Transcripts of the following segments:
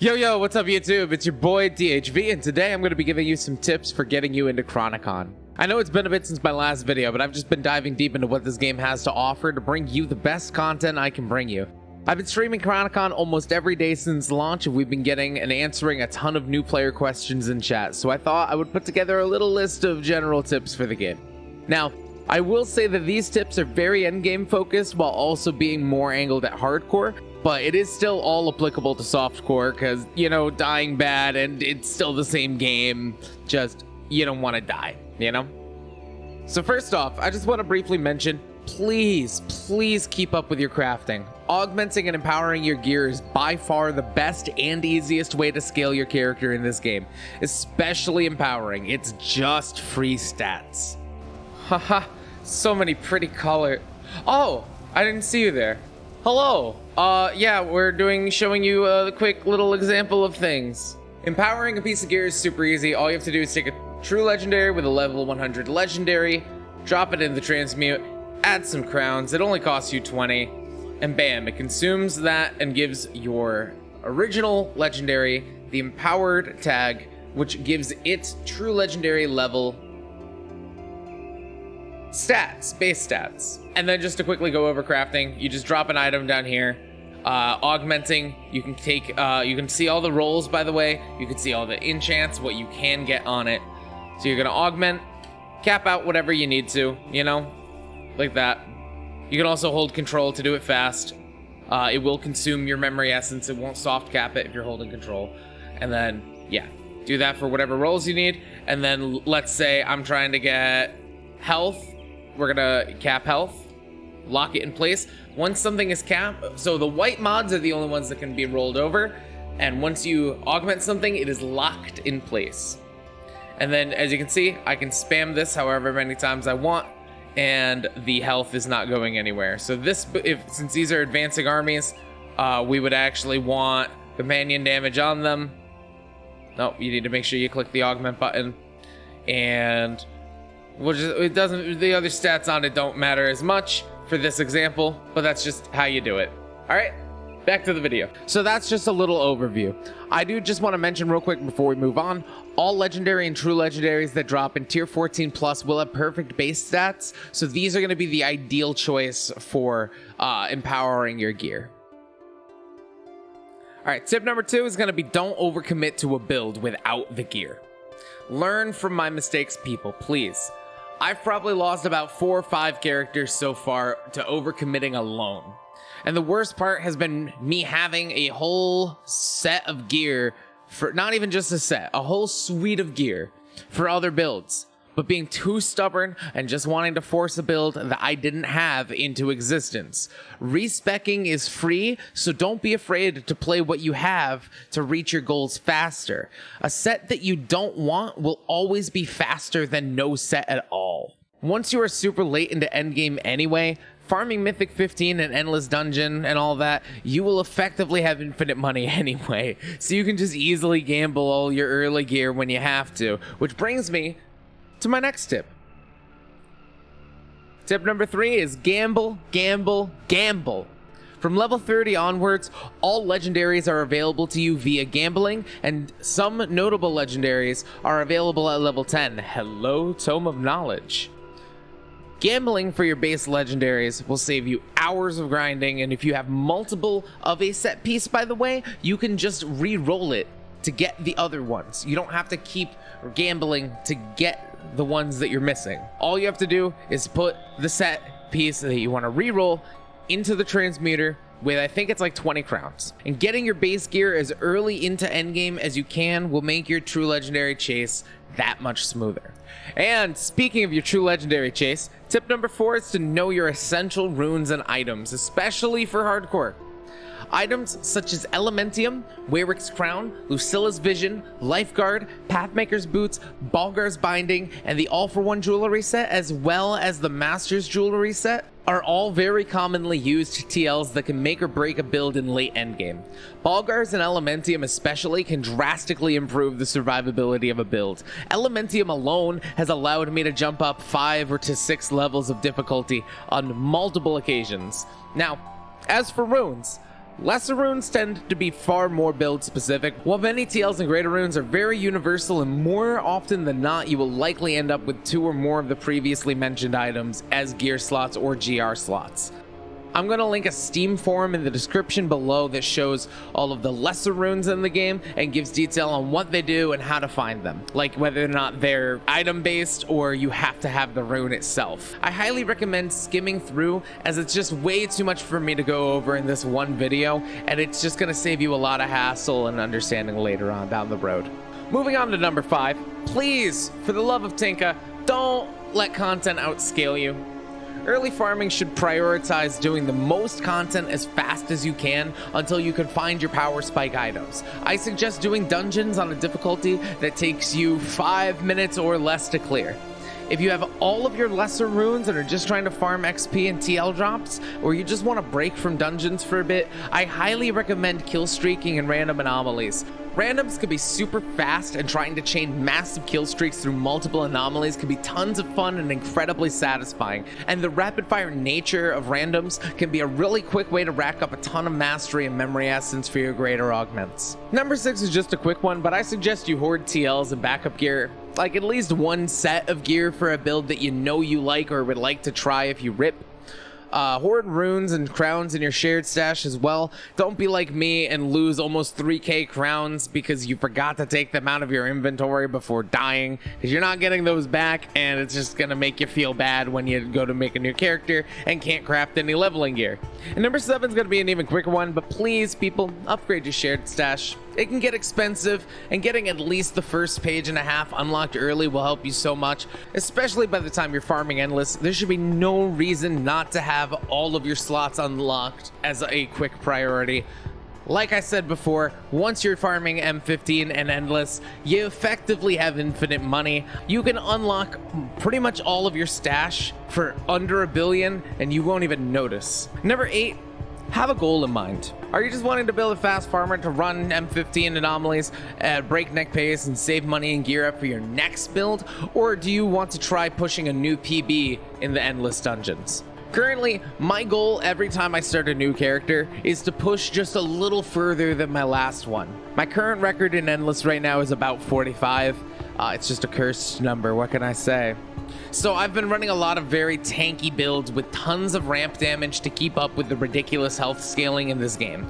Yo, what's up YouTube? It's your boy DHV, and today I'm going to be giving you some tips for getting you into Chronicon. I know it's been a bit since my last video, but I've just been diving deep into what this game has to offer to bring you the best content I can bring you. I've been streaming Chronicon almost every day since launch, and we've been getting and answering a ton of new player questions in chat, so I thought I would put together a little list of general tips for the game. Now, I will say that these tips are very endgame focused while also being more angled at hardcore, but it is still all applicable to softcore because, you know, dying bad and it's still the same game, just you don't want to die, you know? So first off, I just want to briefly mention, please keep up with your crafting. Augmenting and empowering your gear is by far the best and easiest way to scale your character in this game, especially empowering. It's just free stats. Haha, so many pretty color. Oh, I didn't see you there. Hello. Yeah, we're showing you a quick little example of things. Empowering a piece of gear is super easy. All you have to do is take a true legendary with a level 100 legendary, drop it in the transmute, add some crowns. It only costs you 20, and bam, it consumes that and gives your original legendary the empowered tag, which gives its true legendary level stats, base stats. And then just to quickly go over crafting, you just drop an item down here. Augmenting, you can take, you can see all the rolls, by the way. You can see all the enchants, what you can get on it. So you're gonna augment, cap out whatever you need to, you know, like that. You can also hold control to do it fast. It will consume your memory essence. It won't soft cap it if you're holding control. And then, yeah, do that for whatever rolls you need. And then let's say I'm trying to get health. We're gonna cap health, lock it in place. Once something is capped, so the white mods are the only ones that can be rolled over. And once you augment something, it is locked in place. And then as you can see, I can spam this however many times I want, and the health is not going anywhere. So this, since these are advancing armies, we would actually want companion damage on them. No, you need to make sure you click the augment button, and we'll just, it doesn't, the other stats on it don't matter as much for this example, but that's just how you do it. All right, back to the video. So that's just a little overview. I do just want to mention real quick before we move on, all legendary and true legendaries that drop in tier 14 plus will have perfect base stats. So these are going to be the ideal choice for empowering your gear. All right, tip number 2 is going to be don't overcommit to a build without the gear. Learn from my mistakes, people, please. I've probably lost about 4 or 5 characters so far to overcommitting alone. And the worst part has been me having a whole set of gear for, not even just a set, a whole suite of gear for other builds, but being too stubborn and just wanting to force a build that I didn't have into existence. Respeccing is free, so don't be afraid to play what you have to reach your goals faster. A set that you don't want will always be faster than no set at all. Once you are super late into endgame anyway, farming Mythic 15 and Endless Dungeon and all that, you will effectively have infinite money anyway, so you can just easily gamble all your early gear when you have to, which brings me to my next tip. Tip number 3 is gamble, gamble, gamble. From level 30 onwards, all legendaries are available to you via gambling, and some notable legendaries are available at level 10. Hello, Tome of Knowledge. Gambling for your base legendaries will save you hours of grinding, and if you have multiple of a set piece, by the way, you can just re-roll it to get the other ones. You don't have to keep gambling to get the ones that you're missing. All you have to do is put the set piece that you want to re-roll into the transmuter with, I think it's like 20 crowns. And getting your base gear as early into endgame as you can will make your true legendary chase that much smoother. And speaking of your true legendary chase, tip number 4 is to know your essential runes and items, especially for hardcore. Items such as Elementium, Warwick's Crown, Lucilla's Vision, Lifeguard, Pathmaker's Boots, Balgar's Binding, and the All-for-One jewelry set, as well as the Master's jewelry set, are all very commonly used TLs that can make or break a build in late endgame. Balgar's and Elementium especially can drastically improve the survivability of a build. Elementium alone has allowed me to jump up 5 to 6 levels of difficulty on multiple occasions. Now, as for runes, Lesser runes tend to be far more build specific, while many TLs and greater runes are very universal, and more often than not you will likely end up with 2 or more of the previously mentioned items as gear slots or GR slots. I'm going to link a Steam forum in the description below that shows all of the lesser runes in the game and gives detail on what they do and how to find them, like whether or not they're item based or you have to have the rune itself. I highly recommend skimming through, as it's just way too much for me to go over in this one video, and it's just going to save you a lot of hassle and understanding later on down the road. Moving on to number 5, please, for the love of Tinka, don't let content outscale you. Early farming should prioritize doing the most content as fast as you can until you can find your power spike items. I suggest doing dungeons on a difficulty that takes you 5 minutes or less to clear. If you have all of your lesser runes and are just trying to farm XP and TL drops, or you just want to break from dungeons for a bit, I highly recommend kill streaking and random anomalies. Randoms can be super fast, and trying to chain massive kill streaks through multiple anomalies can be tons of fun and incredibly satisfying. And the rapid fire nature of randoms can be a really quick way to rack up a ton of mastery and memory essence for your greater augments. Number 6 is just a quick one, but I suggest you hoard TLs and backup gear. Like at least one set of gear for a build that you know you like or would like to try if you rip. Hoard runes and crowns in your shared stash as well. Don't be like me and lose almost 3k crowns because you forgot to take them out of your inventory before dying, because you're not getting those back, and it's just gonna make you feel bad when you go to make a new character and can't craft any leveling gear. And number 7 is gonna be an even quicker one, but please people, upgrade your shared stash. It can get expensive, and getting at least the first page and a half unlocked early will help you so much, especially by the time you're farming Endless. There should be no reason not to have all of your slots unlocked as a quick priority. Like I said before, once you're farming M15 and Endless, you effectively have infinite money. You can unlock pretty much all of your stash for under $1 billion, and you won't even notice. Number 8, have a goal in mind. Are you just wanting to build a fast farmer to run M15 anomalies at breakneck pace and save money and gear up for your next build? Or do you want to try pushing a new PB in the Endless dungeons? Currently, my goal every time I start a new character is to push just a little further than my last one. My current record in Endless right now is about 45. It's just a cursed number, what can I say? So I've been running a lot of very tanky builds with tons of ramp damage to keep up with the ridiculous health scaling in this game.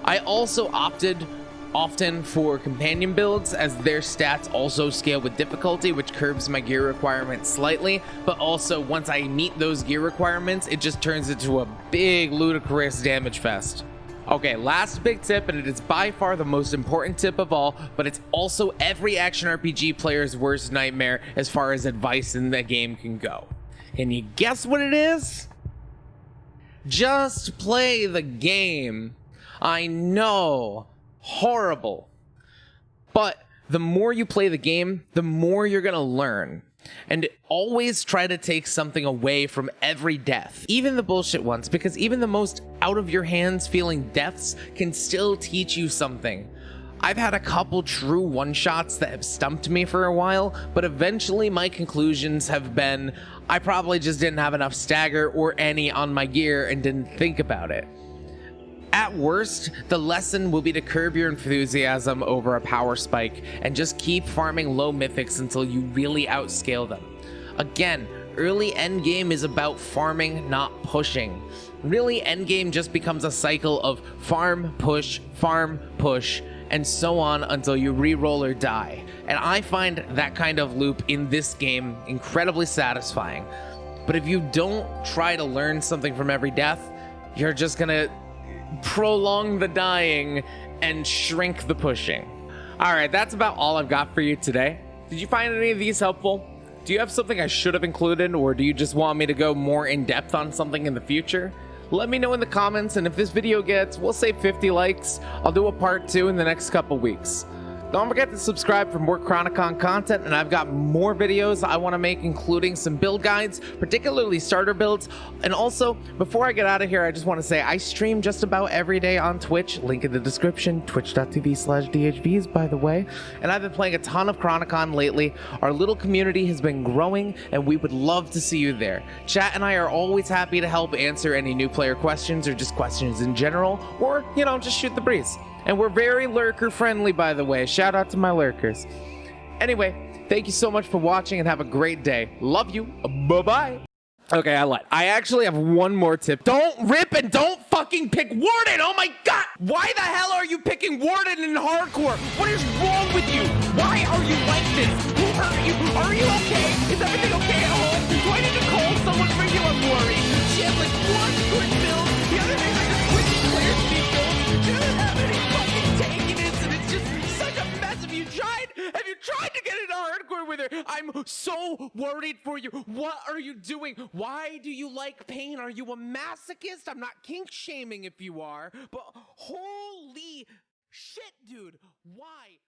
I also opted often for companion builds, as their stats also scale with difficulty, which curbs my gear requirements slightly, but also once I meet those gear requirements, it just turns into a big ludicrous damage fest. Okay, last big tip, and it is by far the most important tip of all, but it's also every action RPG player's worst nightmare as far as advice in the game can go. Can you guess what it is? Just play the game. I know, horrible. But the more you play the game, the more you're gonna learn. And always try to take something away from every death, even the bullshit ones, because even the most out of your hands feeling deaths can still teach you something. I've had a couple true one-shots that have stumped me for a while, but eventually my conclusions have been I probably just didn't have enough stagger or any on my gear and didn't think about it. At worst, the lesson will be to curb your enthusiasm over a power spike and just keep farming low mythics until you really outscale them. Again, early endgame is about farming, not pushing. Really, endgame just becomes a cycle of farm, push, and so on until you reroll or die. And I find that kind of loop in this game incredibly satisfying. But if you don't try to learn something from every death, you're just gonna prolong the dying and shrink the pushing. All right, that's about all I've got for you today. Did you find any of these helpful? Do you have something I should have included, or do you just want me to go more in depth on something in the future? Let me know in the comments, and if this video gets, we'll say 50 likes, I'll do a part 2 in the next couple weeks. Don't forget to subscribe for more Chronicon content, and I've got more videos I want to make, including some build guides, particularly starter builds. And also, before I get out of here, I just want to say I stream just about every day on Twitch. Link in the description, twitch.tv/DHVeez, by the way. And I've been playing a ton of Chronicon lately. Our little community has been growing, and we would love to see you there. Chat and I are always happy to help answer any new player questions or just questions in general, or, you know, just shoot the breeze. And we're very lurker friendly, by the way. Shout out to my lurkers. Anyway, thank you so much for watching and have a great day. Love you. Bye-bye. Okay, I lied. I actually have one more tip. Don't rip and don't fucking pick Warden. Oh my god. Why the hell are you picking Warden in hardcore? What is wrong with you? Why are you like this? Who hurt you? Are you okay? Is everything okay at home? Do I need to call someone for you? I'm worried. She has like one good build. The other thing is just switching players to these builds. She doesn't have any fucking tanking it, and it's just such a mess. Have you tried to get into hardcore with her? I'm so worried for you. What are you doing? Why do you like pain? Are you a masochist? I'm not kink shaming if you are, but holy shit, dude. Why?